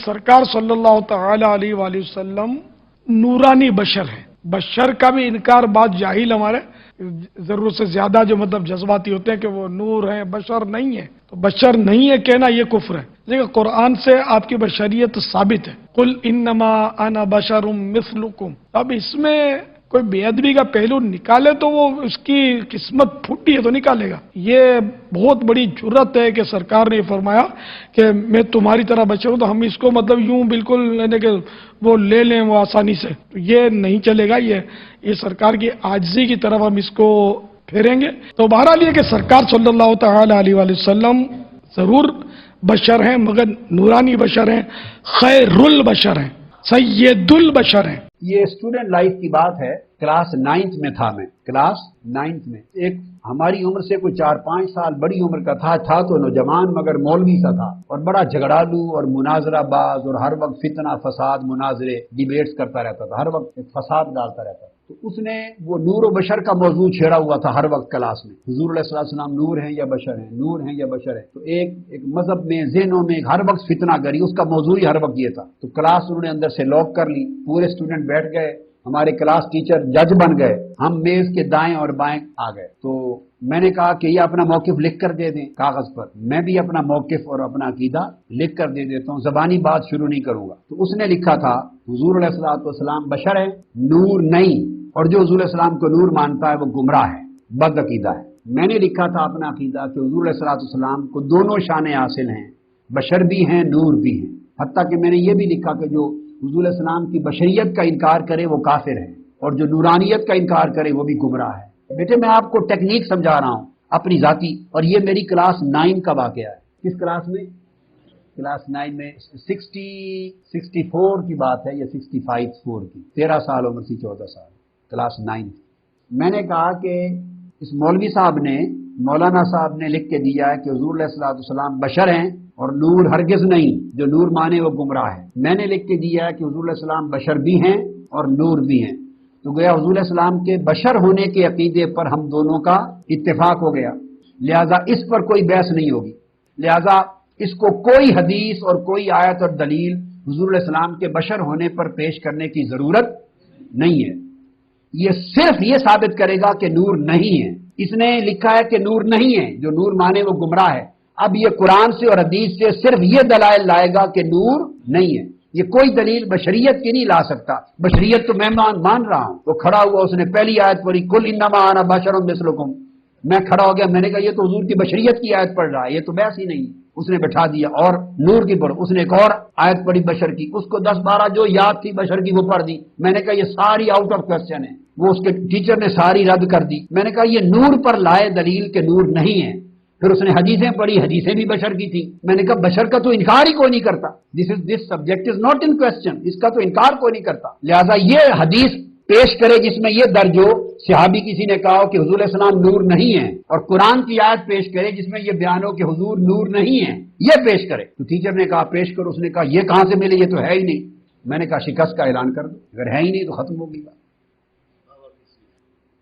سرکار صلی اللہ تعالی علیہ وآلہ وسلم نورانی بشر ہیں. بشر کا بھی انکار بعض جاہل ہمارے ضرورت سے زیادہ جو مطلب جذباتی ہوتے ہیں کہ وہ نور ہیں، بشر نہیں ہے. تو بشر نہیں ہے کہنا یہ کفر ہے، لیکن قرآن سے آپ کی بشریت ثابت ہے. قل انما انا بشر مثلکم. اب اس میں کوئی بے ادبی کا پہلو نکالے تو وہ اس کی قسمت پھوٹی ہے تو نکالے گا. یہ بہت بڑی جرت ہے کہ سرکار نے فرمایا کہ میں تمہاری طرح بشر ہوں، تو ہم اس کو مطلب یوں بالکل یعنی کہ وہ لے لیں وہ آسانی سے، تو یہ نہیں چلے گا. یہ سرکار کی عاجزی کی طرف ہم اس کو پھیریں گے. تو بہرحال یہ کہ سرکار صلی اللہ تعالی علیہ وآلہ وسلم ضرور بشر ہیں، مگر نورانی بشر ہیں، خیر البشر ہیں، سید البشر ہیں. یہ اسٹوڈنٹ لائف کی بات ہے. کلاس 9th میں تھا میں، کلاس 9th میں. ایک ہماری عمر سے کوئی 4-5 سال بڑی عمر کا تھا تو نوجوان مگر مولوی سا تھا، اور بڑا جھگڑالو اور مناظرہ باز، اور ہر وقت فتنہ فساد مناظرے ڈیبیٹس کرتا رہتا تھا، ہر وقت فساد ڈالتا رہتا تھا. تو اس نے وہ نور و بشر کا موضوع چھیڑا ہوا تھا ہر وقت کلاس میں. حضور علیہ السلام نور ہیں یا بشر ہیں، نور ہیں یا بشر ہیں. تو ایک مذہب میں ذہنوں میں ہر وقت فتنہ گری، اس کا موضوع ہی ہر وقت یہ تھا. تو کلاس انہوں نے اندر سے لاک کر لی، پورے اسٹوڈنٹ بیٹھ گئے، ہمارے کلاس ٹیچر جج بن گئے، ہم میز کے دائیں اور بائیں آ گئے. تو میں نے کہا کہ یہ اپنا موقف لکھ کر دے دیں کاغذ پر. میں بھی اپنا موقف اور اپنا عقیدہ لکھ کر دے دیتا ہوں، زبانی بات شروع نہیں کروں گا. تو اس نے لکھا تھا حضور علیہ السلام بشر ہے، نور نہیں، اور جو حضور علیہ السلام کو نور مانتا ہے وہ گمراہ ہے، بد عقیدہ ہے. میں نے لکھا تھا اپنا عقیدہ کہ حضور علیہ السلام کو دونوں شانیں حاصل ہیں، بشر بھی ہیں، نور بھی ہیں. حتیٰ کہ میں نے یہ بھی لکھا کہ جو حضور علیہ السلام کی بشریت کا انکار کرے وہ کافر ہے، اور جو نورانیت کا انکار کرے وہ بھی گمراہ ہے. بیٹے میں آپ کو ٹیکنیک سمجھا رہا ہوں اپنی ذاتی، اور یہ میری کلاس 9 کا واقعہ ہے. کس کلاس میں؟ کلاس 9 میں 64 کی بات ہے یا 65 کی، 13 سال عمر سی، 14 سال، کلاس 9. میں نے کہا کہ اس مولوی صاحب نے، مولانا صاحب نے لکھ کے دیا ہے کہ حضور علیہ السلام بشر ہیں اور نور ہرگز نہیں، جو نور مانے وہ گمراہ ہے. میں نے لکھ کے دیا ہے کہ حضور علیہ السلام بشر بھی ہیں اور نور بھی ہیں. تو گویا حضور علیہ السلام کے بشر ہونے کے عقیدے پر ہم دونوں کا اتفاق ہو گیا، لہذا اس پر کوئی بحث نہیں ہوگی. لہذا اس کو کوئی حدیث اور کوئی آیت اور دلیل حضور علیہ السلام کے بشر ہونے پر پیش کرنے کی ضرورت نہیں ہے. یہ صرف یہ ثابت کرے گا کہ نور نہیں ہے. اس نے لکھا ہے کہ نور نہیں ہے، جو نور مانے وہ گمراہ ہے. اب یہ قرآن سے اور حدیث سے صرف یہ دلائل لائے گا کہ نور نہیں ہے. یہ کوئی دلیل بشریت کی نہیں لا سکتا. بشریت تو میں مان رہا ہوں. وہ کھڑا ہوا، اس نے پہلی آیت پڑھی، قل انما انا بشر مثلکم. میں کھڑا ہو گیا، میں نے کہا یہ تو حضور کی بشریت کی آیت پڑھ رہا ہے، یہ تو بحث ہی نہیں. اس نے بٹھا دیا اور نور کی پڑھ. اس نے ایک اور آیت پڑھی بشر کی، اس کو 10-12 جو یاد تھی بشر کی وہ پڑھ دی. میں نے کہا یہ ساری آؤٹ آف کوسچن ہے. وہ اس کے ٹیچر نے ساری رد کر دی. میں نے کہا یہ نور پر لائے دلیل کہ نور نہیں ہے. پھر اس نے حدیثیں پڑھی، حدیثیں بھی بشر کی تھی. میں نے کہا بشر کا تو انکار ہی کوئی نہیں کرتا. This subject is not in question, اس کا تو انکار کوئی نہیں کرتا. لہذا یہ حدیث پیش کرے جس میں یہ درج ہو، صحابی کسی نے کہا ہو کہ حضور علیہ السلام نور نہیں ہے، اور قرآن کی آیت پیش کرے جس میں یہ بیان ہو کہ حضور نور نہیں ہے، یہ پیش کرے. تو ٹیچر نے کہا پیش کرو. اس نے کہا یہ کہاں سے ملے، یہ تو ہے ہی نہیں. میں نے کہا شکست کا اعلان کر دو، اگر ہے ہی نہیں تو ختم ہو گئی بات.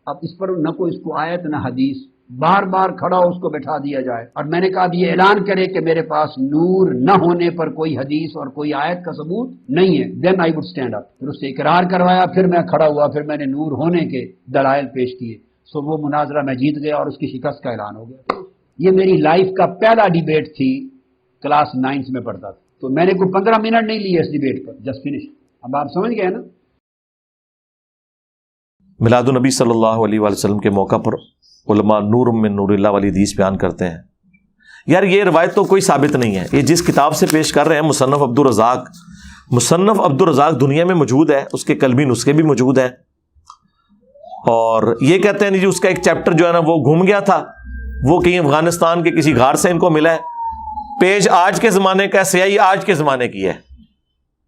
اب اس پر نہ کوئی اس کو آیت نہ حدیث، بار بار کھڑا ہو اس کو بٹھا دیا جائے. اور میں نے کہا اب یہ اعلان کرے کہ میرے پاس نور نہ ہونے پر کوئی حدیث اور کوئی آیت کا ثبوت نہیں ہے. دین آئی وڈ اسٹینڈ اپ. پھر اس سے اقرار کروایا، پھر میں کھڑا ہوا، پھر میں نے نور ہونے کے دلائل پیش کیے. سو وہ مناظرہ میں جیت گیا اور اس کی شکست کا اعلان ہو گیا. یہ میری لائف کا پہلا ڈیبیٹ تھی، کلاس 9 میں پڑھتا تھا. تو میں نے کوئی 15 منٹ نہیں لیے اس ڈیبیٹ پر، جسٹ فنش. اب آپ سمجھ گئے نا. میلاد النبی صلی اللہ علیہ وآلہ وسلم کے موقع پر علماء نور من نور اللہ والی حدیث بیان کرتے ہیں. یار یہ روایت تو کوئی ثابت نہیں ہے. یہ جس کتاب سے پیش کر رہے ہیں مصنف عبدالرزاق دنیا میں موجود ہے، اس کے قلبی نسخے بھی موجود ہیں. اور یہ کہتے ہیں جی اس کا ایک چیپٹر جو ہے نا وہ گھوم گیا تھا، وہ کہیں افغانستان کے کسی غار سے ان کو ملا ہے. پیج آج کے زمانے کا، سیاہی آج کے زمانے کی ہے،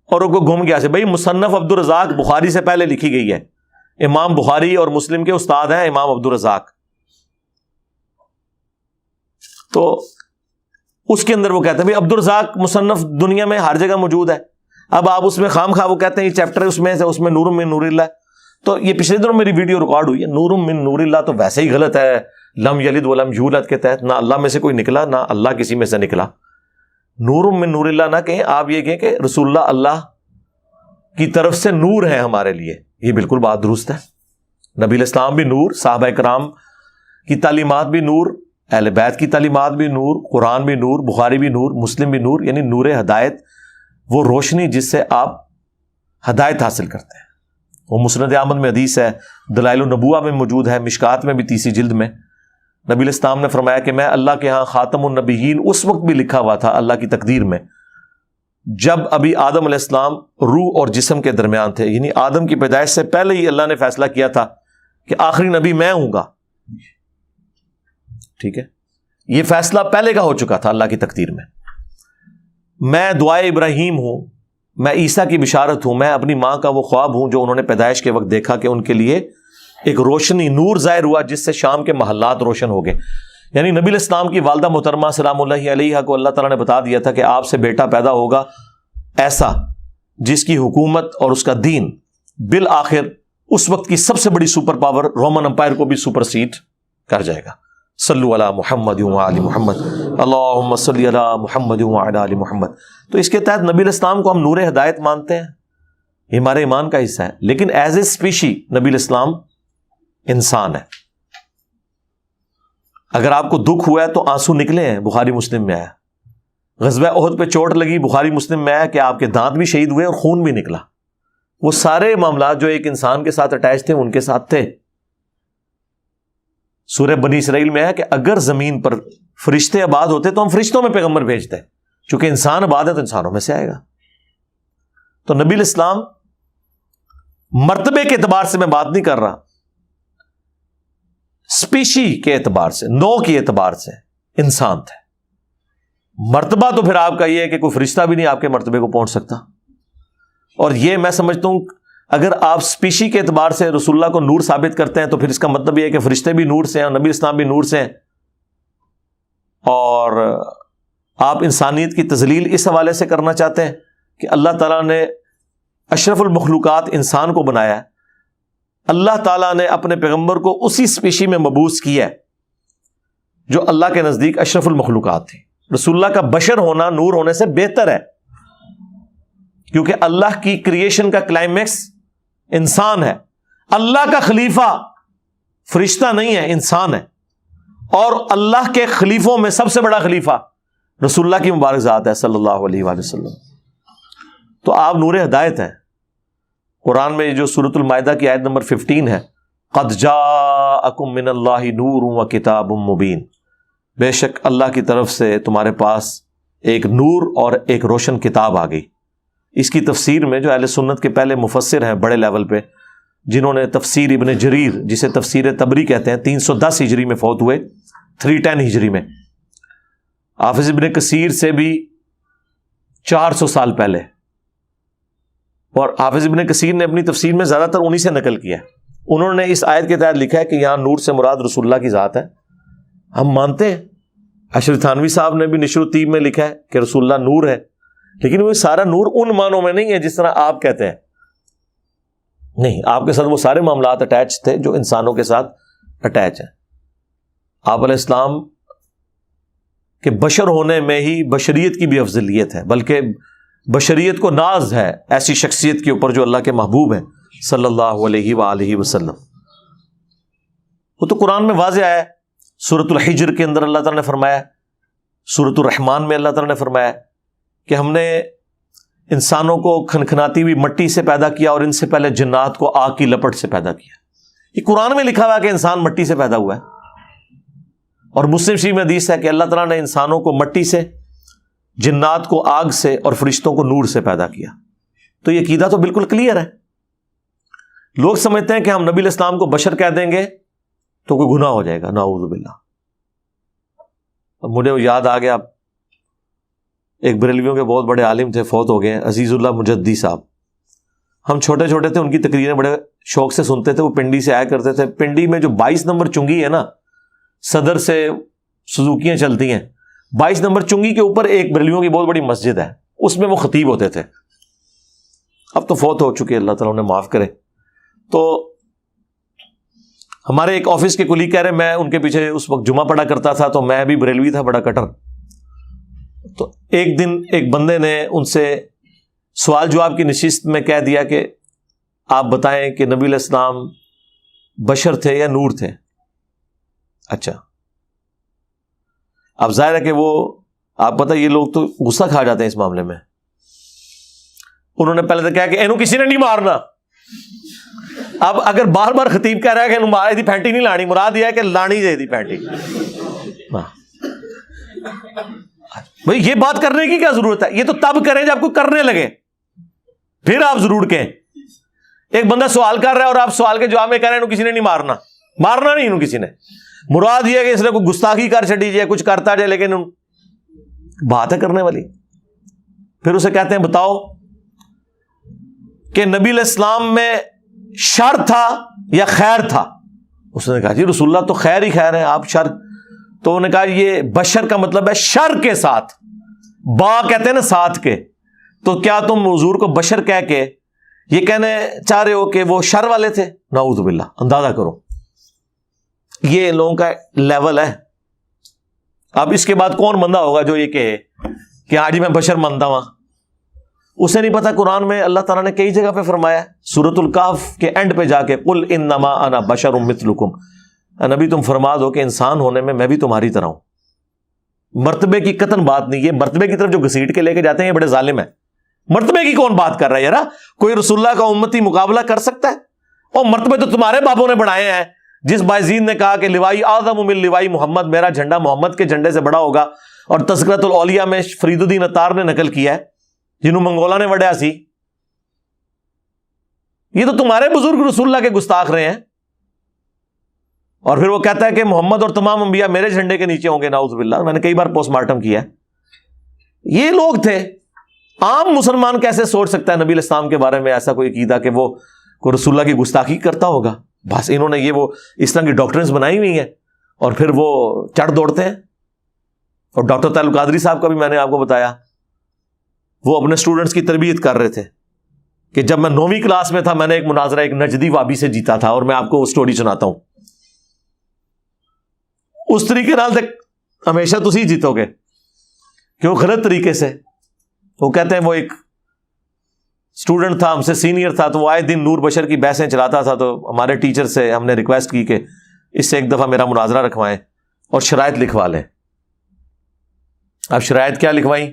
اور وہ گھوم گیا سے. بھائی مصنف عبدالرزاق بخاری سے پہلے لکھی گئی ہے. امام بخاری اور مسلم کے استاد ہیں امام عبدالرزاق. تو اس کے اندر وہ کہتے ہیں بھائی عبدالرزاق مصنف دنیا میں ہر جگہ موجود ہے. اب آپ اس میں خام خواہ وہ کہتے ہیں یہ چیپٹر اس میں نور من نور اللہ. تو یہ پچھلے دنوں میری ویڈیو ریکارڈ ہوئی ہے. نور من نور اللہ تو ویسے ہی غلط ہے. لم یلد ولم یولد کے تحت نہ اللہ میں سے کوئی نکلا، نہ اللہ کسی میں سے نکلا. نور من نور اللہ نہ کہیں، آپ یہ کہیں کہ رسول اللہ اللہ کی طرف سے نور ہے ہمارے لیے. یہ بالکل بات درست ہے. نبی الاسلام بھی نور، صحابہ کرام کی تعلیمات بھی نور، اہل بیت کی تعلیمات بھی نور، قرآن بھی نور، بخاری بھی نور، مسلم بھی نور. یعنی نور ہدایت، وہ روشنی جس سے آپ ہدایت حاصل کرتے ہیں. وہ مسند احمد میں حدیث ہے، دلائل النبوہ میں موجود ہے، مشکات میں بھی 30 جلد میں. نبی الاسلام نے فرمایا کہ میں اللہ کے ہاں خاتم النبیین اس وقت بھی لکھا ہوا تھا اللہ کی تقدیر میں جب ابھی آدم علیہ السلام روح اور جسم کے درمیان تھے. یعنی آدم کی پیدائش سے پہلے ہی اللہ نے فیصلہ کیا تھا کہ آخری نبی میں ہوں گا. ٹھیک ہے، یہ فیصلہ پہلے کا ہو چکا تھا اللہ کی تقدیر میں. میں دعائے ابراہیم ہوں، میں عیسیٰ کی بشارت ہوں، میں اپنی ماں کا وہ خواب ہوں جو انہوں نے پیدائش کے وقت دیکھا کہ ان کے لیے ایک روشنی نور ظاہر ہوا جس سے شام کے محلات روشن ہو گئے. یعنی نبی الاسلام کی والدہ محترمہ سلام اللہ علیہا کو اللہ تعالیٰ نے بتا دیا تھا کہ آپ سے بیٹا پیدا ہوگا ایسا جس کی حکومت اور اس کا دین بالآخر اس وقت کی سب سے بڑی سپر پاور رومن امپائر کو بھی سپر سیڈ کر جائے گا. صلو علی محمد وعلی محمد، اللہم صلی علی محمد وعلی آل محمد. تو اس کے تحت نبی الاسلام کو ہم نور ہدایت مانتے ہیں، یہ ہمارے ایمان کا حصہ ہے. لیکن ایز اے اسپیشی نبی الاسلام انسان ہے. اگر آپ کو دکھ ہوا ہے تو آنسو نکلے ہیں، بخاری مسلم میں آیا. غزوہ احد پہ چوٹ لگی، بخاری مسلم میں آیا کہ آپ کے دانت بھی شہید ہوئے اور خون بھی نکلا. وہ سارے معاملات جو ایک انسان کے ساتھ اٹیچ تھے ان کے ساتھ تھے. سورہ بنی اسرائیل میں ہے کہ اگر زمین پر فرشتے آباد ہوتے تو ہم فرشتوں میں پیغمبر بھیجتے، چونکہ انسان آباد ہے تو انسانوں میں سے آئے گا. تو نبی الاسلام مرتبے کے اعتبار سے میں بات نہیں کر رہا، اسپیشی کے اعتبار سے، نو کے اعتبار سے انسان تھے. مرتبہ تو پھر آپ کا یہ ہے کہ کوئی فرشتہ بھی نہیں آپ کے مرتبے کو پہنچ سکتا. اور یہ میں سمجھتا ہوں اگر آپ اسپیشی کے اعتبار سے رسول اللہ کو نور ثابت کرتے ہیں تو پھر اس کا مطلب یہ ہے کہ فرشتے بھی نور سے ہیں اور نبی اسلام بھی نور سے ہیں. اور آپ انسانیت کی تذلیل اس حوالے سے کرنا چاہتے ہیں کہ اللہ تعالیٰ نے اشرف المخلوقات انسان کو بنایا ہے، اللہ تعالیٰ نے اپنے پیغمبر کو اسی اسپیشی میں مبعوث کیا ہے جو اللہ کے نزدیک اشرف المخلوقات تھی. رسول اللہ کا بشر ہونا نور ہونے سے بہتر ہے، کیونکہ اللہ کی کریشن کا کلائمیکس انسان ہے. اللہ کا خلیفہ فرشتہ نہیں ہے، انسان ہے. اور اللہ کے خلیفوں میں سب سے بڑا خلیفہ رسول اللہ کی مبارک ذات ہے صلی اللہ علیہ وآلہ وسلم. تو آپ نور ہدایت ہیں. قرآن میں جو سورۃ المائدہ کی آیت نمبر 15 ہے، قد جاءکم من اللہ نور و کتاب مبین، بے شک اللہ کی طرف سے تمہارے پاس ایک نور اور ایک روشن کتاب آ گئی. اس کی تفسیر میں جو اہل سنت کے پہلے مفسر ہیں بڑے لیول پہ، جنہوں نے تفسیر ابن جریر جسے تفسیر تبری کہتے ہیں 310 ہجری میں فوت ہوئے، 310 ہجری میں. حافظ ابن کثیر سے بھی 400 سال پہلے. اور حافظ ابن کثیر نے اپنی تفسیر میں زیادہ تر انہی سے نقل کیا ہے. انہوں نے اس آیت کے تحت لکھا ہے کہ یہاں نور سے مراد رسول اللہ کی ذات ہے. ہم مانتے ہیں. اشرف تھانوی صاحب نے بھی نشر الطیب میں لکھا ہے کہ رسول اللہ نور ہے، لیکن وہ سارا نور ان معنوں میں نہیں ہے جس طرح آپ کہتے ہیں. نہیں، آپ کے ساتھ وہ سارے معاملات اٹیچ تھے جو انسانوں کے ساتھ اٹیچ ہیں. آپ علیہ السلام کے بشر ہونے میں ہی بشریت کی بھی افضلیت ہے، بلکہ بشریت کو ناز ہے ایسی شخصیت کے اوپر جو اللہ کے محبوب ہیں صلی اللہ علیہ وآلہ وسلم. وہ تو قرآن میں واضح ہے. سورۃ الحجر کے اندر اللہ تعالیٰ نے فرمایا، سورۃ الرحمن میں اللہ تعالیٰ نے فرمایا کہ ہم نے انسانوں کو کھنکھناتی ہوئی مٹی سے پیدا کیا اور ان سے پہلے جنات کو آگ کی لپٹ سے پیدا کیا. یہ قرآن میں لکھا ہوا ہے کہ انسان مٹی سے پیدا ہوا ہے. اور مسلم شریف میں حدیث ہے کہ اللہ تعالیٰ نے انسانوں کو مٹی سے، جنات کو آگ سے اور فرشتوں کو نور سے پیدا کیا. تو یہ عقیدہ تو بالکل کلیئر ہے. لوگ سمجھتے ہیں کہ ہم نبی الاسلام کو بشر کہہ دیں گے تو کوئی گناہ ہو جائے گا، نعوذ باللہ. اب مجھے یاد آ گیا، ایک بریلویوں کے بہت بڑے عالم تھے، فوت ہو گئے، عزیز اللہ مجدی صاحب. ہم چھوٹے چھوٹے تھے، ان کی تقریریں بڑے شوق سے سنتے تھے. وہ پنڈی سے آیا کرتے تھے. پنڈی میں جو 22 نمبر چنگی ہے نا، صدر سے سزوکیاں چلتی ہیں، 22 نمبر چنگی کے اوپر ایک بریلویوں کی بہت بڑی مسجد ہے، اس میں وہ خطیب ہوتے تھے. اب تو فوت ہو چکے، اللہ تعالیٰ انہیں معاف کرے. تو ہمارے ایک آفس کے کلیگ کہہ رہے، میں ان کے پیچھے اس وقت جمعہ پڑھا کرتا تھا، تو میں بھی بریلوی تھا، بڑا کٹر. تو ایک دن ایک بندے نے ان سے سوال جواب کی نشست میں کہہ دیا کہ آپ بتائیں کہ نبی علیہ السلام بشر تھے یا نور تھے؟ اچھا، اب ظاہر ہے کہ وہ آپ پتہ یہ لوگ تو غصہ کھا جاتے ہیں اس معاملے میں. انہوں نے پہلے تو کہا کہ اینو کسی نے نہیں مارنا. اب اگر بار بار خطیب کہہ رہا ہے کہ مارے دی پھینٹی نہیں لانی، مراد یہ ہے کہ لانی دے دی پھینٹی. بھئی یہ بات کرنے کی کیا ضرورت ہے؟ یہ تو تب کریں جب کوئی کرنے لگے، پھر آپ ضرور کہیں. ایک بندہ سوال کر رہا ہے اور آپ سوال کے جواب میں کہہ رہے ہیں کسی نے نہیں مارنا. مارنا نہیں کسی نے، مراد یہ ہے کہ اس نے کوئی گستاخی کر چڑی جائے، کچھ کرتا جائے، لیکن بات ہے کرنے والی. پھر اسے کہتے ہیں بتاؤ کہ نبی علیہ السلام میں شر تھا یا خیر تھا؟ اس نے کہا جی رسول اللہ تو خیر ہی خیر ہے، آپ شر. تو انہوں نے کہا یہ بشر کا مطلب ہے شر کے ساتھ، با کہتے ہیں نا ساتھ کے. تو کیا تم حضور کو بشر کہہ کے یہ کہنے چاہ رہے ہو کہ وہ شر والے تھے؟ نعوذ باللہ. اندازہ کرو یہ ان لوگوں کا لیول ہے. اب اس کے بعد کون بندہ ہوگا جو یہ کہے کہ آج میں بشر مانتا ہوں؟ اسے نہیں پتا قرآن میں اللہ تعالیٰ نے کئی جگہ پہ فرمایا ہے. سورۃ الکہف کے اینڈ پہ جا کے قل انما انا بشر مثلکم، نبی تم فرما دو کہ انسان ہونے میں بھی تمہاری طرح ہوں. مرتبے کی قطن بات نہیں. یہ مرتبے کی طرف جو گھسیٹ کے لے کے جاتے ہیں یہ بڑے ظالم ہیں. مرتبے کی کون بات کر رہا ہے یار؟ کوئی رسول اللہ کا امتی مقابلہ کر سکتا ہے؟ اور مرتبے تو تمہارے بابوں نے بڑھائے ہیں. جس بائزید نے کہا کہ لوائی اعظم من لوائی محمد، میرا جھنڈا محمد کے جھنڈے سے بڑا ہوگا. اور تذکرۃ الاولیاء میں فرید الدین اتار نے نقل کیا ہے جنہوں منگولا نے وڈیا سی. یہ تو تمہارے بزرگ رسول اللہ کے گستاخ رہے ہیں. اور پھر وہ کہتا ہے کہ محمد اور تمام انبیاء میرے جھنڈے کے نیچے ہوں گے. نعوذ باللہ. میں نے کئی بار پوسٹ مارٹم کیا ہے. یہ لوگ تھے. عام مسلمان کیسے سوچ سکتا ہے نبی علیہ السلام کے بارے میں ایسا کوئی عقیدہ کہ وہ کوئی رسول اللہ کی گستاخی کرتا ہوگا؟ بس انہوں نے یہ وہ اس طرح کی ڈاکٹرنس بنائی ہوئی ہیں اور پھر وہ چڑھ دوڑتے ہیں. اور ڈاکٹر تعلق قادری صاحب کا بھی میں نے آپ کو بتایا، وہ اپنے اسٹوڈنٹس کی تربیت کر رہے تھے کہ جب میں 9ویں کلاس میں تھا میں نے ایک مناظرہ ایک نجدی وابی سے جیتا تھا. اور میں آپ کو وہ سٹوری سناتا ہوں. اس طریقے نال تک ہمیشہ تسی جیتو گے کیوں؟ غلط طریقے سے. وہ کہتے ہیں وہ ایک اسٹوڈنٹ تھا، ہم سے سینئر تھا، تو وہ آئے دن نور بشر کی بحثیں چلاتا تھا. تو ہمارے ٹیچر سے ہم نے ریکویسٹ کی کہ اس سے ایک دفعہ میرا مناظرہ رکھوائیں اور شرائط لکھوا لیں. اب شرائط کیا لکھوائیں؟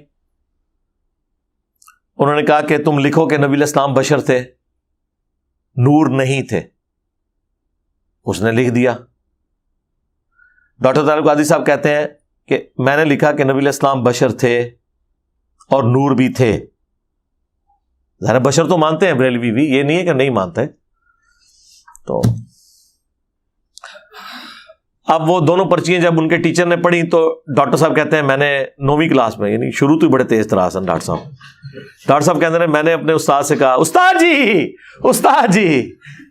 انہوں نے کہا کہ تم لکھو کہ نبی علیہ السلام بشر تھے، نور نہیں تھے. اس نے لکھ دیا. ڈاکٹر تعلق قادری صاحب کہتے ہیں کہ میں نے لکھا کہ نبی علیہ السلام بشر تھے اور نور بھی تھے. ذرا بشر تو مانتے ہیں بریلوی بھی، یہ نہیں ہے کہ نہیں مانتے. تو اب وہ دونوں پرچیاں جب ان کے ٹیچر نے پڑھی تو ڈاکٹر صاحب کہتے ہیں میں نے 9ویں کلاس میں، یعنی شروع تو ہی بڑے تیز تراس ہیں ڈاکٹر صاحب کہتے ہیں میں نے اپنے استاد سے کہا استاد جی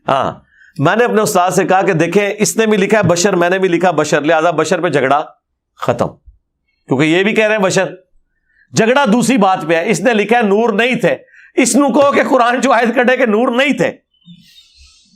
ہاں میں نے اپنے استاد سے کہا کہ دیکھیں اس نے بھی لکھا ہے بشر، میں نے بھی لکھا بشر، لہذا بشر پہ جھگڑا ختم. کیونکہ یہ بھی کہہ رہے ہیں بشر. جھگڑا دوسری بات پہ ہے. اس نے لکھا ہے نور نہیں تھے، اس نو کہو کہ قرآن جو آیت کٹے کہ نور نہیں تھے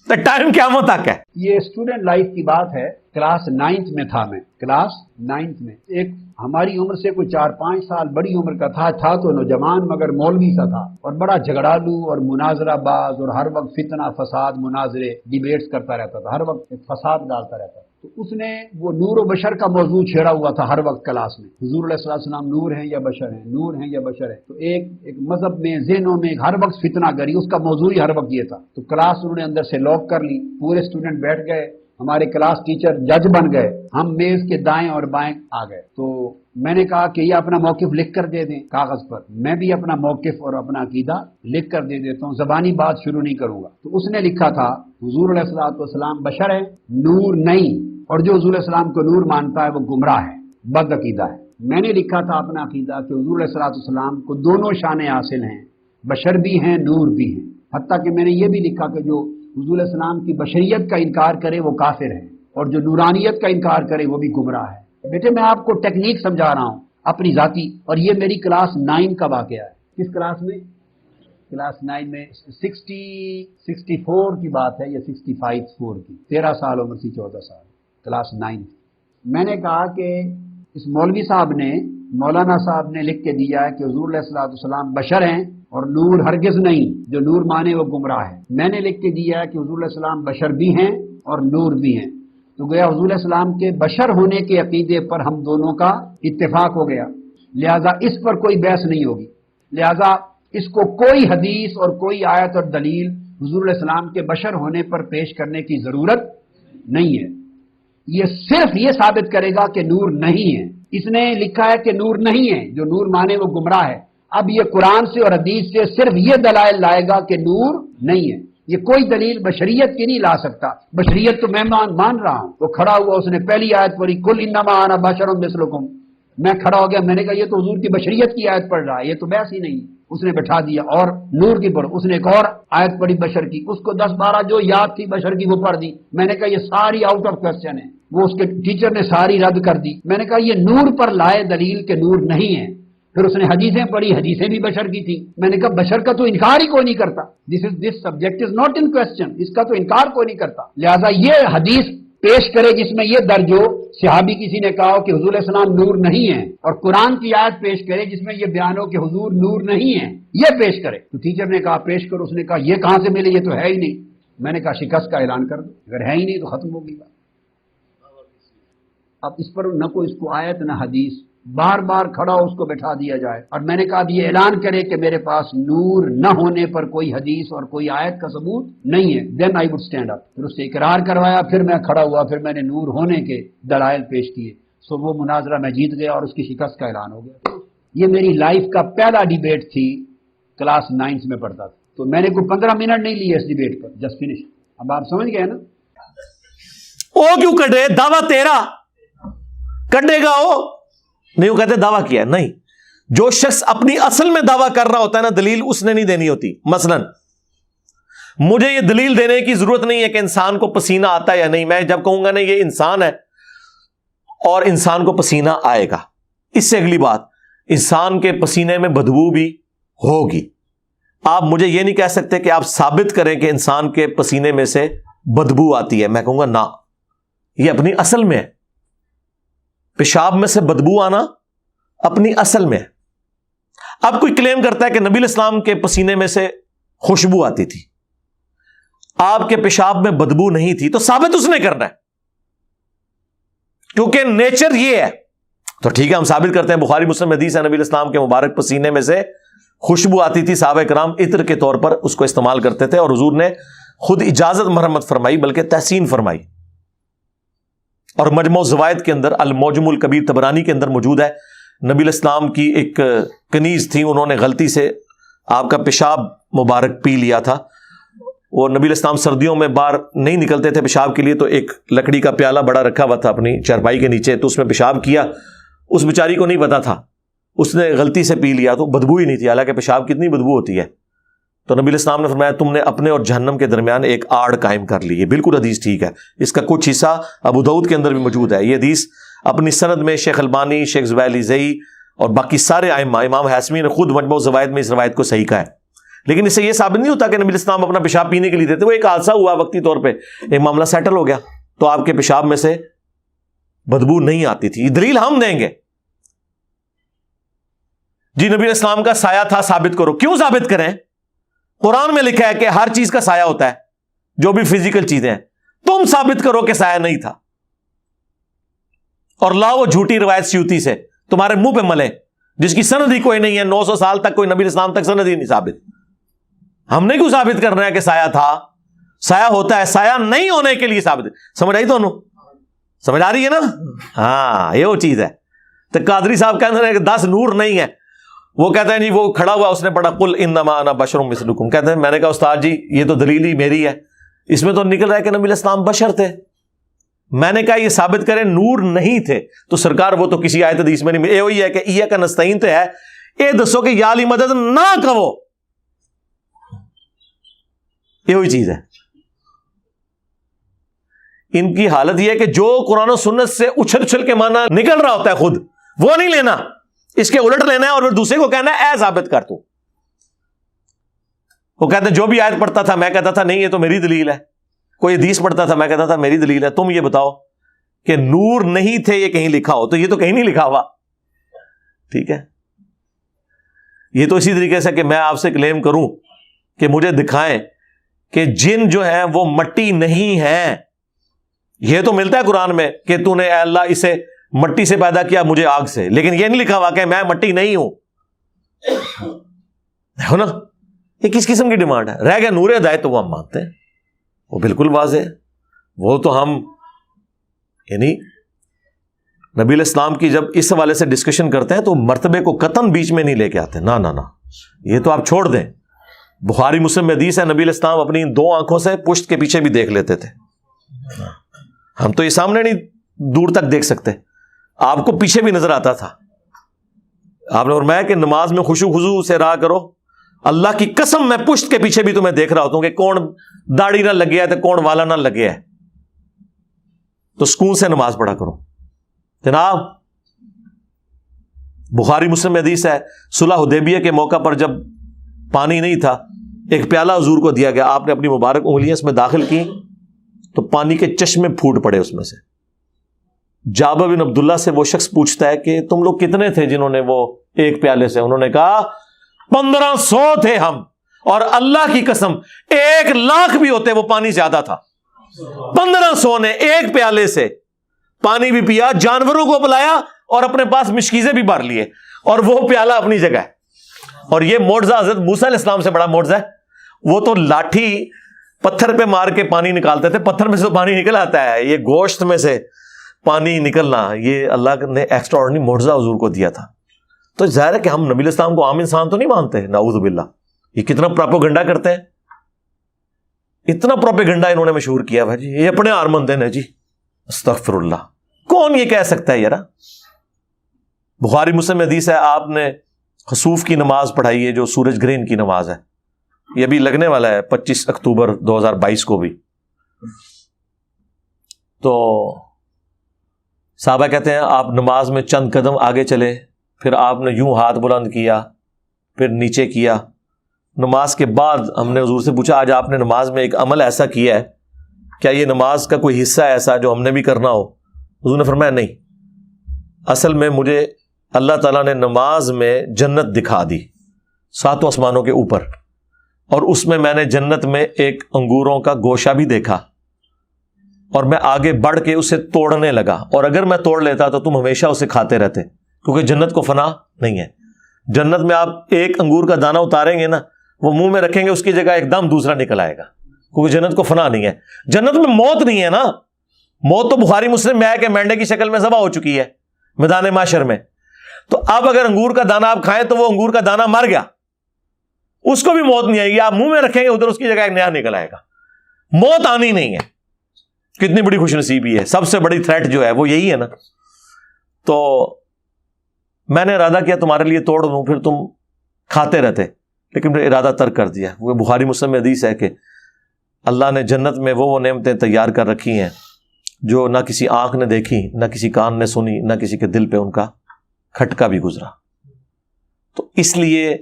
تو ٹائم قیامت تک ہے. یہ اسٹوڈنٹ لائف کی بات ہے. کلاس 9th میں تھا میں، کلاس 9th میں. ایک ہماری عمر سے کوئی 4-5 سال بڑی عمر کا تھا تو نوجوان مگر مولوی سا تھا اور بڑا جھگڑالو اور مناظرہ باز اور ہر وقت فتنہ فساد مناظرے ڈیبیٹس کرتا رہتا تھا، ہر وقت فساد ڈالتا رہتا تھا. تو اس نے وہ نور و بشر کا موضوع چھیڑا ہوا تھا ہر وقت کلاس میں. حضور علیہ السلام نور ہیں یا بشر ہیں، نور ہیں یا بشر ہیں. تو ایک مذہب میں ذہنوں میں ہر وقت فتنہ گری، اس کا موضوع ہی ہر وقت یہ تھا. تو کلاس انہوں نے اندر سے لاک کر لی، پورے اسٹوڈنٹ بیٹھ گئے، ہمارے کلاس ٹیچر جج بن گئے، ہم میز کے دائیں اور بائیں آ گئے. تو میں نے کہا کہ یہ اپنا موقف لکھ کر دے دیں کاغذ پر. میں بھی اپنا موقف اور اپنا عقیدہ لکھ کر دے دیتا ہوں، زبانی بات شروع نہیں کروں گا. تو اس نے لکھا تھا حضور علیہ السلام بشر ہے، نور نہیں، اور جو حضور علیہ السلام کو نور مانتا ہے وہ گمراہ ہے، بد عقیدہ ہے. میں نے لکھا تھا اپنا عقیدہ کہ حضور علیہ السلام کو دونوں شانیں حاصل ہیں، بشر بھی ہیں نور بھی ہیں. حتیٰ کہ میں نے یہ بھی لکھا کہ جو حضور علیہ السلام کی بشریت کا انکار کرے وہ کافر ہے اور جو نورانیت کا انکار کرے وہ بھی گمراہ ہے. بیٹے میں آپ کو ٹیکنیک سمجھا رہا ہوں اپنی ذاتی، اور یہ میری کلاس 9 کا واقعہ ہے. کس کلاس میں؟ کلاس 9 میں 64 کی بات ہے یا 65 کی. 13 سال عمر تھی، 14 سال، کلاس 9. میں نے کہا کہ اس مولوی صاحب نے مولانا صاحب نے لکھ کے دیا ہے کہ حضور علیہ الصلوۃ والسلام بشر ہیں اور نور ہرگز نہیں، جو نور مانے وہ گمراہ ہے۔ میں نے لکھ کے دیا ہے کہ حضور علیہ السلام بشر بھی ہیں اور نور بھی ہیں، تو گویا حضور علیہ السلام کے بشر ہونے کے عقیدے پر ہم دونوں کا اتفاق ہو گیا، لہذا اس پر کوئی بحث نہیں ہوگی، لہذا اس کو کوئی حدیث اور کوئی آیت اور دلیل حضور علیہ السلام کے بشر ہونے پر پیش کرنے کی ضرورت نہیں ہے۔ یہ صرف یہ ثابت کرے گا کہ نور نہیں ہے۔ اس نے لکھا ہے کہ نور نہیں ہے، جو نور مانے وہ گمراہ ہے۔ اب یہ قرآن سے اور حدیث سے صرف یہ دلائل لائے گا کہ نور نہیں ہے، یہ کوئی دلیل بشریت کی نہیں لا سکتا۔ بشریت تو میں مان رہا ہوں، وہ کھڑا ہوا، اس نے پہلی آیت پڑھی کل انما انا بشر مثلکم، میں کھڑا ہو گیا، میں نے کہا یہ تو حضور کی بشریت کی آیت پڑھ رہا ہے، یہ تو بحث ہی نہیں۔ اس نے بٹھا دیا اور نور کی پڑھ، اس نے ایک اور آیت پڑھی بشر کی، اس کو 10-12 جو یاد تھی بشر کی وہ پڑھ دی، میں نے کہا یہ ساری آؤٹ آف کوسچن ہے، وہ اس کے ٹیچر نے ساری رد کر دی۔ میں نے کہا یہ نور پر لائے دلیل کہ نور نہیں ہے۔ پھر اس نے حدیثیں پڑھی، حدیثیں بھی بشر کی تھی، میں نے کہا بشر کا تو انکار ہی کوئی نہیں کرتا، this subject is not in question, اس کا تو انکار کوئی نہیں کرتا، لہذا یہ حدیث پیش کرے جس میں یہ درج ہو، صحابی کسی نے کہا ہو کہ حضور علیہ السلام نور نہیں ہے، اور قرآن کی آیت پیش کرے جس میں یہ بیان ہو کہ حضور نور نہیں ہے، یہ پیش کرے۔ تو ٹیچر نے کہا پیش کرو، اس نے کہا یہ کہاں سے ملے، یہ تو ہے ہی نہیں۔ میں نے کہا شکست کا اعلان کر دو، اگر ہے ہی نہیں تو ختم ہوگی بات۔ اب اس پر نہ کوئی اس کو آیت نہ حدیث، بار بار کھڑا ہو اس کو بٹھا دیا جائے، اور میں نے کہا اب یہ اعلان کرے کہ میرے پاس نور نہ ہونے پر کوئی حدیث اور کوئی آیت کا ثبوت نہیں ہے، دین آئی وڈ اسٹینڈ اپ۔ پھر اس سے اقرار کروایا، پھر میں کھڑا ہوا، پھر میں نے نور ہونے کے دلائل پیش کیے، سو وہ مناظرہ میں جیت گیا اور اس کی شکست کا اعلان ہو گیا۔ یہ میری لائف کا پہلا ڈیبیٹ تھی، کلاس 9 میں پڑھتا تھا، تو میں نے کوئی 15 منٹ نہیں لیے اس ڈیبیٹ پر، جسٹ فنش۔ اب آپ سمجھ گئے نا؟ او کیوں کٹے دعویٰ تیرا کٹے گا، وہ نہیں، وہ کہتے دعویٰ کیا ہے، نہیں، جو شخص اپنی اصل میں دعویٰ کر رہا ہوتا ہے نا، دلیل اس نے نہیں دینی ہوتی۔ مثلا مجھے یہ دلیل دینے کی ضرورت نہیں ہے کہ انسان کو پسینہ آتا ہے یا نہیں، میں جب کہوں گا نا یہ انسان ہے اور انسان کو پسینہ آئے گا، اس سے اگلی بات انسان کے پسینے میں بدبو بھی ہوگی، آپ مجھے یہ نہیں کہہ سکتے کہ آپ ثابت کریں کہ انسان کے پسینے میں سے بدبو آتی ہے، میں کہوں گا نہ، یہ اپنی اصل میں ہے، پیشاب میں سے بدبو آنا اپنی اصل میں ہے۔ اب کوئی کلیم کرتا ہے کہ نبی الاسلام کے پسینے میں سے خوشبو آتی تھی، آپ کے پیشاب میں بدبو نہیں تھی، تو ثابت اس نے کرنا ہے، کیونکہ نیچر یہ ہے، تو ٹھیک ہے ہم ثابت کرتے ہیں، بخاری مسلم حدیث ہے، نبی الاسلام کے مبارک پسینے میں سے خوشبو آتی تھی، صحابہ کرام عطر کے طور پر اس کو استعمال کرتے تھے، اور حضور نے خود اجازت مرحمت فرمائی، بلکہ تحسین فرمائی، اور مجموع الزوائد کے اندر المعجم الکبیر طبرانی کے اندر موجود ہے، نبی الاسلام کی ایک کنیز تھی، انہوں نے غلطی سے آپ کا پیشاب مبارک پی لیا تھا، وہ نبی الاسلام سردیوں میں باہر نہیں نکلتے تھے پیشاب کے لیے، تو ایک لکڑی کا پیالہ بڑا رکھا ہوا تھا اپنی چارپائی کے نیچے، تو اس میں پیشاب کیا، اس بیچاری کو نہیں پتا تھا، اس نے غلطی سے پی لیا، تو بدبو ہی نہیں تھی، حالانکہ پیشاب کتنی بدبو ہوتی ہے، تو نبی الاسلام نے فرمایا تم نے اپنے اور جہنم کے درمیان ایک آڑ قائم کر لی ہے، بالکل حدیث ٹھیک ہے، اس کا کچھ حصہ ابو داؤد کے اندر بھی موجود ہے، یہ حدیث اپنی سند میں شیخ البانی، شیخ زبیلی زئی اور باقی سارے ائمہ، امام حاسمی نے خود مجموع الزوائد میں اس روایت کو صحیح کہا ہے، لیکن اس سے یہ ثابت نہیں ہوتا کہ نبی الاسلام اپنا پیشاب پینے کے لیے دیتے، وہ ایک حادثہ ہوا وقتی طور پہ، ایک معاملہ سیٹل ہو گیا، تو آپ کے پیشاب میں سے بدبو نہیں آتی تھی، یہ دلیل ہم دیں گے جی نبی الاسلام کا سایہ تھا، ثابت کرو، کیوں ثابت کریں؟ قرآن میں لکھا ہے کہ ہر چیز کا سایہ ہوتا ہے، جو بھی فزیکل چیزیں ہیں، تم ثابت کرو کہ سایہ نہیں تھا، اور لاؤ وہ جھوٹی روایت سیوطی سے تمہارے منہ پہ ملے، جس کی سند ہی کوئی نہیں ہے، 900 سال تک کوئی نبی اسلام تک سند ہی نہیں ثابت، ہم نے کیوں ثابت کرنا ہے کہ سایہ تھا؟ سایہ ہوتا ہے، سایہ نہیں ہونے کے لیے ثابت، سمجھ آئی دونوں؟ سمجھ آ رہی ہے نا؟ ہاں یہ وہ چیز ہے۔ تو قادری صاحب کہتے ہیں کہ 10 نور نہیں ہے، وہ کہتے ہیں جی وہ کھڑا ہوا اس نے پڑھا قل انما انا بشر مثلکم، کہتے ہیں میں نے کہا استاد جی یہ تو دلیل ہی میری ہے، اس میں تو نکل رہا ہے کہ نبی الاسلام بشر تھے، میں نے کہا یہ ثابت کریں نور نہیں تھے، تو سرکار وہ تو کسی آیت حدیث میں نہیں، یہ وہی ہے کہ ایاک نستعین تے ہے، یہ دسو کہ یا علی مدد نہ کہو، یہ وہی چیز ہے۔ ان کی حالت یہ ہے کہ جو قرآن و سنت سے اچھل اچھل کے معنی نکل رہا ہوتا ہے خود وہ نہیں لینا، اس کے الٹ لینا ہے اور پھر دوسرے کو کہنا ہے اے ثابت کر تو۔ وہ کہتے ہیں جو بھی آیت پڑھتا تھا میں کہتا تھا نہیں یہ تو میری دلیل ہے، کوئی حدیث پڑھتا تھا میں کہتا تھا میری دلیل ہے، تم یہ بتاؤ کہ نور نہیں تھے یہ کہیں لکھا ہو، تو یہ تو کہیں نہیں لکھا ہوا، ٹھیک ہے. یہ تو اسی طریقے سے کہ میں آپ سے کلیم کروں کہ مجھے دکھائیں کہ جن جو ہیں وہ مٹی نہیں ہے. یہ تو ملتا ہے قرآن میں کہ تو نے اے اللہ اسے مٹی سے پیدا کیا مجھے آگ سے, لیکن یہ نہیں لکھا ہوا کہ میں مٹی نہیں ہوں. دیکھو نا یہ کس قسم کی ڈیمانڈ ہے. رہ گیا نور ہدایت تو وہ ہم مانتے ہیں, وہ بالکل واضح ہے. وہ تو ہم یعنی نبی علیہ السلام کی جب اس حوالے سے ڈسکشن کرتے ہیں تو مرتبے کو قطعاً بیچ میں نہیں لے کے آتے. نہ نہ نہ, یہ تو آپ چھوڑ دیں. بخاری مسلم میں حدیث ہے نبی علیہ السلام اپنی 2 آنکھوں سے پشت کے پیچھے بھی دیکھ لیتے تھے. ہم تو یہ سامنے نہیں دور تک دیکھ سکتے, آپ کو پیچھے بھی نظر آتا تھا. آپ نے فرمایا کہ نماز میں خشوع خضوع سے رہا کرو. اللہ کی قسم میں پشت کے پیچھے بھی تمہیں دیکھ رہا ہوتا ہوں کہ کون داڑھی نہ لگیا ہے تو کون والا نہ لگیا ہے, تو سکون سے نماز پڑھا کرو. جناب بخاری مسلم میں حدیث ہے صلح حدیبیہ کے موقع پر جب پانی نہیں تھا, ایک پیالہ حضور کو دیا گیا, آپ نے اپنی مبارک انگلیاں اس میں داخل کی تو پانی کے چشمے پھوٹ پڑے اس میں سے. جابر بن عبداللہ سے وہ شخص پوچھتا ہے کہ تم لوگ کتنے تھے جنہوں نے وہ ایک پیالے سے؟ انہوں نے کہا 1500 تھے ہم, اور اللہ کی قسم 1,00,000 بھی ہوتے وہ پانی زیادہ تھا. 1500 نے ایک پیالے سے پانی بھی پیا, جانوروں کو پلایا اور اپنے پاس مشکیزیں بھی بھر لیے, اور وہ پیالہ اپنی جگہ ہے. اور یہ معجزہ حضرت موسیٰ علیہ السلام سے بڑا معجزہ ہے. وہ تو لاٹھی پتھر پہ مار کے پانی نکالتے تھے, پتھر میں سے تو پانی نکل آتا ہے, یہ گوشت میں سے پانی نکلنا یہ اللہ نے ایکسٹرا آرڈنری معجزہ حضور کو دیا تھا. تو ظاہر ہے کہ ہم نبی علیہ السلام کو عام انسان تو نہیں مانتے, نعوذ باللہ. یہ کتنا پروپیگنڈا کرتے ہیں, اتنا پروپیگنڈا انہوں نے مشہور کیا بھائی جی, یہ اپنے آرمند ہیں جی. استغفر اللہ, کون یہ کہہ سکتا ہے یار؟ بخاری مسلم میں حدیث ہے آپ نے خسوف کی نماز پڑھائی ہے جو سورج گرہن کی نماز ہے. یہ ابھی لگنے والا ہے 25 اکتوبر 2022 کو بھی. تو صحابہ کہتے ہیں آپ نماز میں چند قدم آگے چلے, پھر آپ نے یوں ہاتھ بلند کیا, پھر نیچے کیا. نماز کے بعد ہم نے حضور سے پوچھا آج آپ نے نماز میں ایک عمل ایسا کیا ہے, کیا یہ نماز کا کوئی حصہ ایسا جو ہم نے بھی کرنا ہو؟ حضور نے فرمایا نہیں, اصل میں مجھے اللہ تعالیٰ نے نماز میں جنت دکھا دی 7 آسمانوں کے اوپر, اور اس میں میں نے جنت میں ایک انگوروں کا گوشہ بھی دیکھا, اور میں آگے بڑھ کے اسے توڑنے لگا, اور اگر میں توڑ لیتا تو تم ہمیشہ اسے کھاتے رہتے, کیونکہ جنت کو فنا نہیں ہے. جنت میں آپ ایک انگور کا دانہ اتاریں گے نا, وہ منہ میں رکھیں گے اس کی جگہ ایک دم دوسرا نکل آئے گا, کیونکہ جنت کو فنا نہیں ہے. جنت میں موت نہیں ہے نا, موت تو بخاری مسلم میں ہے کہ مینڈے کی شکل میں ذبح ہو چکی ہے میدان محشر میں. تو اب اگر انگور کا دانہ آپ کھائیں تو وہ انگور کا دانہ مر گیا, اس کو بھی موت نہیں آئے گی, آپ منہ میں رکھیں گے ادھر اس کی جگہ ایک نیا نکل آئے گا. موت آنی نہیں ہے. کتنی بڑی خوش نصیبی ہے, سب سے بڑی تھریٹ جو ہے وہ یہی ہے نا. تو میں نے ارادہ کیا تمہارے لیے توڑ دوں, پھر تم کھاتے رہتے, لیکن پھر ارادہ ترک کر دیا. وہ بخاری مسلم میں حدیث ہے کہ اللہ نے جنت میں وہ نعمتیں تیار کر رکھی ہیں جو نہ کسی آنکھ نے دیکھی, نہ کسی کان نے سنی, نہ کسی کے دل پہ ان کا کھٹکا بھی گزرا. تو اس لیے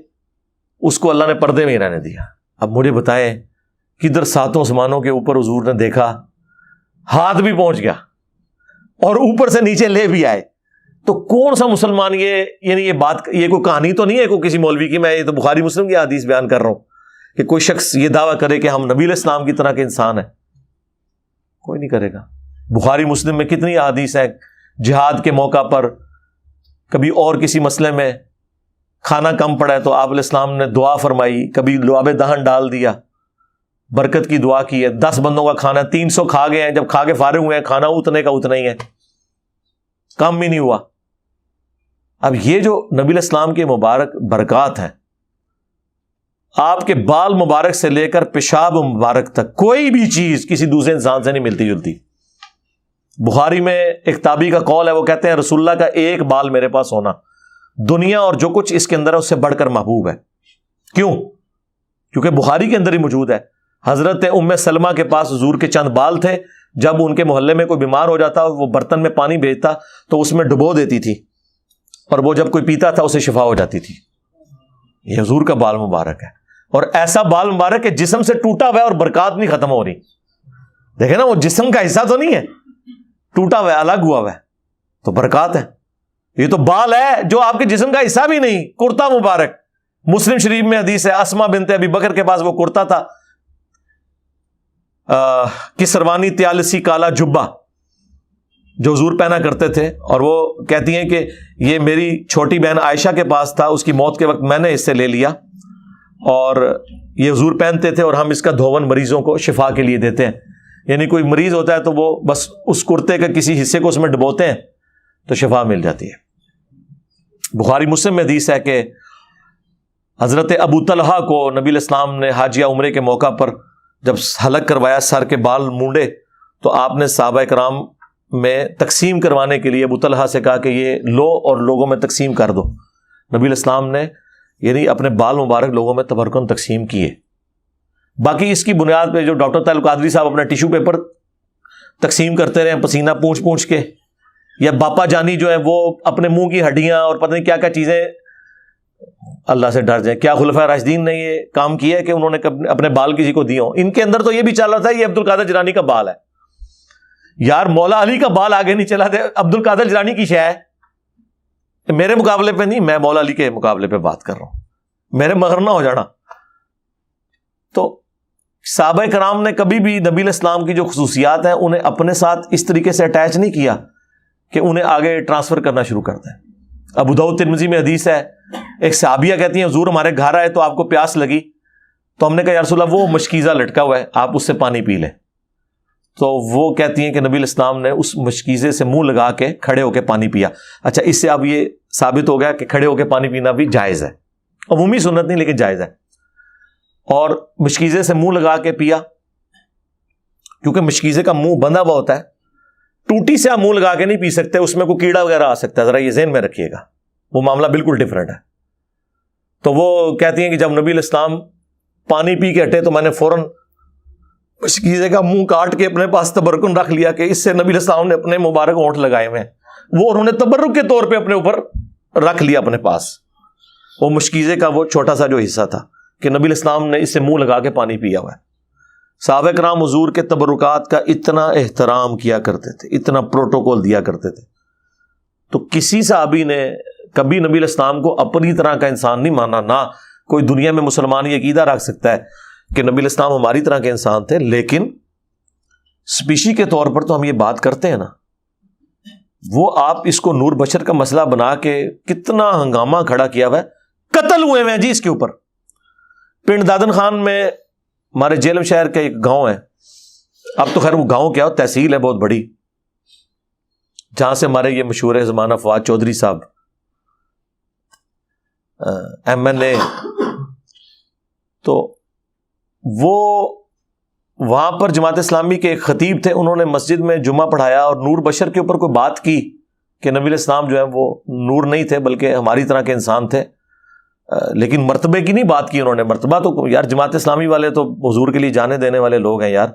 اس کو اللہ نے پردے میں ہی رہنے دیا. اب مجھے بتائیں کدھر 7 آسمانوں کے اوپر حضور نے دیکھا, ہاتھ بھی پہنچ گیا اور اوپر سے نیچے لے بھی آئے, تو کون سا مسلمان یہ یعنی یہ بات, یہ کوئی کہانی تو نہیں ہے کوئی کسی مولوی کی, میں یہ تو بخاری مسلم کی حدیث بیان کر رہا ہوں کہ کوئی شخص یہ دعویٰ کرے کہ ہم نبی علیہ السلام کی طرح کے انسان ہیں. کوئی نہیں کرے گا. بخاری مسلم میں کتنی احادیث ہیں جہاد کے موقع پر کبھی اور کسی مسئلے میں کھانا کم پڑا ہے تو آپ علیہ السلام نے دعا فرمائی, کبھی لعاب دہن ڈال دیا, برکت کی دعا کی ہے. 10 بندوں کا کھانا 300 کھا گئے ہیں, جب کھا کے فارغ ہوئے ہیں کھانا اتنے کا اتنا ہی ہے, کم بھی نہیں ہوا. اب یہ جو نبی علیہ السلام کے مبارک برکات ہیں, آپ کے بال مبارک سے لے کر پیشاب مبارک تک کوئی بھی چیز کسی دوسرے انسان سے نہیں ملتی جلتی. بخاری میں ایک تابعی کا قول ہے, وہ کہتے ہیں رسول اللہ کا ایک بال میرے پاس ہونا دنیا اور جو کچھ اس کے اندر ہے اس سے بڑھ کر محبوب ہے. کیوں؟ کیونکہ بخاری کے اندر ہی موجود ہے. حضرت ام سلمہ کے پاس حضور کے چند بال تھے, جب ان کے محلے میں کوئی بیمار ہو جاتا وہ برتن میں پانی بھیجتا تو اس میں ڈبو دیتی تھی, اور وہ جب کوئی پیتا تھا اسے شفا ہو جاتی تھی. یہ حضور کا بال مبارک ہے, اور ایسا بال مبارک ہے جسم سے ٹوٹا ہوا ہے اور برکات نہیں ختم ہو رہی. دیکھیں نا, وہ جسم کا حصہ تو نہیں ہے, ٹوٹا ہوا ہے, الگ ہوا ہوا ہے, تو برکات ہے. یہ تو بال ہے جو آپ کے جسم کا حصہ بھی نہیں. کرتا مبارک, مسلم شریف میں حدیث ہے, اسما بنت ابی بکر کے پاس وہ کرتا تھا, کسروانی تیالسی کالا جبہ جو حضور پہنا کرتے تھے, اور وہ کہتی ہیں کہ یہ میری چھوٹی بہن عائشہ کے پاس تھا, اس کی موت کے وقت میں نے اس سے لے لیا, اور یہ حضور پہنتے تھے, اور ہم اس کا دھون مریضوں کو شفا کے لیے دیتے ہیں. یعنی کوئی مریض ہوتا ہے تو وہ بس اس کرتے کے کسی حصے کو اس میں ڈبوتے ہیں تو شفا مل جاتی ہے. بخاری مسلم میں حدیث ہے کہ حضرت ابو طلحہ کو نبی علیہ السلام نے حج یا عمرے کے موقع پر جب حلق کروایا, سر کے بال مونڈے, تو آپ نے صحابہ کرام میں تقسیم کروانے کے لیے ابو طلحہ سے کہا کہ یہ لو اور لوگوں میں تقسیم کر دو. نبی علیہ السلام نے یعنی اپنے بال مبارک لوگوں میں تبرکن تقسیم کیے. باقی اس کی بنیاد پہ جو ڈاکٹر طاہر القادری صاحب اپنا ٹیشو پیپر تقسیم کرتے رہے پسینہ پونچھ پونچھ کے, یا باپا جانی جو ہے وہ اپنے منہ کی ہڈیاں اور پتہ نہیں کیا کیا چیزیں, اللہ سے ڈر جائیں. کیا خلفائے راشدین نے یہ کام کیا ہے کہ انہوں نے اپنے بال کسی کو دیے ہوں؟ ان کے اندر تو یہ بھی چل رہا تھا یہ عبد القادر جیلانی کا بال ہے. یار مولا علی کا بال آگے نہیں چلا تھا, عبد القادر جیلانی کی شے ہے. میرے مقابلے پہ نہیں, میں مولا علی کے مقابلے پہ بات کر رہا ہوں, میرے مغر نہ ہو جانا. تو صحابہ کرام نے کبھی بھی نبی علیہ السلام کی جو خصوصیات ہیں انہیں اپنے ساتھ اس طریقے سے اٹیچ نہیں کیا کہ انہیں آگے ٹرانسفر کرنا شروع کر دیں. ابو داؤد ترمذی میں حدیث ہے, ایک صحابیہ کہتی ہیں حضور ہمارے گھر آئے تو آپ کو پیاس لگی, تو ہم نے کہا یا رسول اللہ وہ مشکیزہ لٹکا ہوا ہے, آپ اس سے پانی پی لیں. تو وہ کہتی ہیں کہ نبی علیہ السلام نے اس مشکیزے سے منہ لگا کے کھڑے ہو کے پانی پیا. اچھا, اس سے اب یہ ثابت ہو گیا کہ کھڑے ہو کے پانی پینا بھی جائز ہے, عمومی سنت نہیں لیکن جائز ہے. اور مشکیزے سے منہ لگا کے پیا, کیونکہ مشکیزے کا منہ بندھا ہوا ہوتا ہے, ٹوٹی سے آپ منہ لگا کے نہیں پی سکتے, اس میں کوئی کیڑا وغیرہ آ سکتا ہے, ذرا یہ ذہن میں رکھیے گا, وہ معاملہ بالکل ڈفرینٹ ہے. تو وہ کہتی ہیں کہ جب نبی علیہ السلام پانی پی کے ہٹے تو میں نے فوراً مشکیزے کا منہ کاٹ کے اپنے پاس تبرکن رکھ لیا کہ اس سے نبی علیہ السلام نے اپنے مبارک ہونٹ لگائے ہوئے ہیں, وہ انہوں نے تبرک کے طور پہ اپنے اوپر رکھ لیا اپنے پاس, وہ مشکیزے کا وہ چھوٹا سا جو حصہ تھا کہ نبی علیہ السلام نے اس سے منہ لگا کے پانی پیا ہوا ہے. صحابہ کرام حضور کے تبرکات کا اتنا احترام کیا کرتے تھے, اتنا پروٹوکول دیا کرتے تھے. تو کسی صحابی نے کبھی نبی علیہ السلام کو اپنی طرح کا انسان نہیں مانا. نہ کوئی دنیا میں مسلمان یہ عقیدہ رکھ سکتا ہے کہ نبی علیہ السلام ہماری طرح کے انسان تھے, لیکن اسپیشی کے طور پر تو ہم یہ بات کرتے ہیں نا, وہ آپ اس کو نور بشر کا مسئلہ بنا کے کتنا ہنگامہ کھڑا کیا ہوا ہے. قتل ہوئے ہیں جی اس کے اوپر. پنڈ دادن خان میں ہمارے جیلم شہر کا ایک گاؤں ہے, اب تو خیر وہ گاؤں کیا ہو, تحصیل ہے بہت بڑی, جہاں سے ہمارے یہ مشہور زمانہ فواد چودھری صاحب MLA, تو وہ وہاں پر جماعت اسلامی کے ایک خطیب تھے, انہوں نے مسجد میں جمعہ پڑھایا اور نور بشر کے اوپر کوئی بات کی کہ نبی علیہ السلام جو ہے وہ نور نہیں تھے بلکہ ہماری طرح کے انسان تھے, لیکن مرتبے کی نہیں بات کی انہوں نے. مرتبہ تو یار جماعت اسلامی والے تو حضور کے لیے جانے دینے والے لوگ ہیں یار,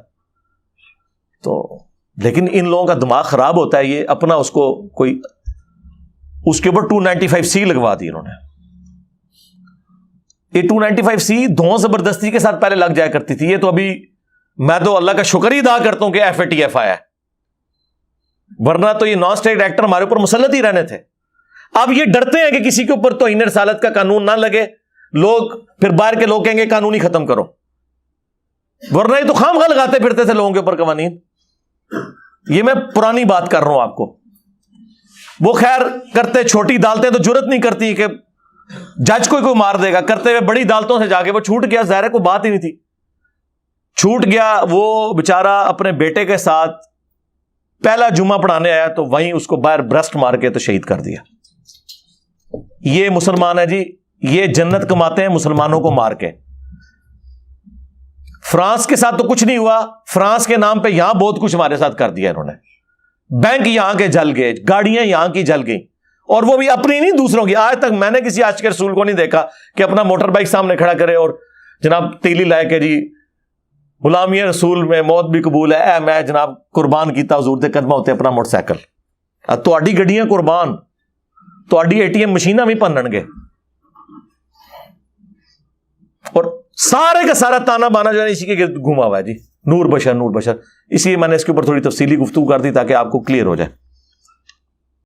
تو لیکن ان لوگوں کا دماغ خراب ہوتا ہے, یہ اپنا اس کو کوئی اس کے اوپر 295C لگوا دی انہوں نے. یہ 295C دھون زبردستی کے ساتھ پہلے لگ جایا کرتی تھی, یہ تو ابھی میں تو اللہ کا شکر ہی ادا کرتا ہوں کہ FATF آیا ہے, ورنہ تو یہ نان اسٹیٹ ایکٹر ہمارے اوپر مسلط ہی رہنے تھے. اب یہ ڈرتے ہیں کہ کسی کے اوپر توہین رسالت کا قانون نہ لگے, لوگ پھر باہر کے لوگ کہیں گے قانون ہی ختم کرو, ورنہ یہ تو خام خواہ لگاتے پھرتے تھے لوگوں کے اوپر قوانین. یہ میں پرانی بات کر رہا ہوں آپ کو. وہ خیر کرتے چھوٹی عدالتیں تو جرت نہیں کرتی کہ جج کوئی مار دے گا, کرتے ہوئے بڑی عدالتوں سے جا کے وہ چھوٹ گیا, ظاہر ہے کوئی بات ہی نہیں تھی, چھوٹ گیا. وہ بیچارہ اپنے بیٹے کے ساتھ پہلا جمعہ پڑھانے آیا تو وہیں اس کو باہر برسٹ مار کے تو شہید کر دیا. یہ مسلمان ہے جی, یہ جنت کماتے ہیں مسلمانوں کو مار کے. فرانس کے ساتھ تو کچھ نہیں ہوا, فرانس کے نام پہ یہاں بہت کچھ ہمارے ساتھ کر دیا انہوں نے. بینک یہاں کے جل گئے, گاڑیاں یہاں کی جل گئیں, اور وہ بھی اپنی نہیں دوسروں کی. آج تک میں نے کسی عاشق رسول کو نہیں دیکھا کہ اپنا موٹر بائک سامنے کھڑا کرے اور جناب تیلی لائے کہ جی غلامی رسول میں موت بھی قبول ہے, اے میں جناب قربان کیتا حضور دے قدمہ ہوتے اپنا موٹر سائیکل. تہاڈی گڈیاں قربان, تہاڈی ATM مشیناں بھی پنن گے, اور سارے کا سارا تانا بانا جو ہے اسی کے گھوما ہوا ہے جی, نور بشر نور بشر. اس لیے میں نے اس کے اوپر تھوڑی تفصیلی گفتگو کر دی تاکہ آپ کو کلیئر ہو جائے.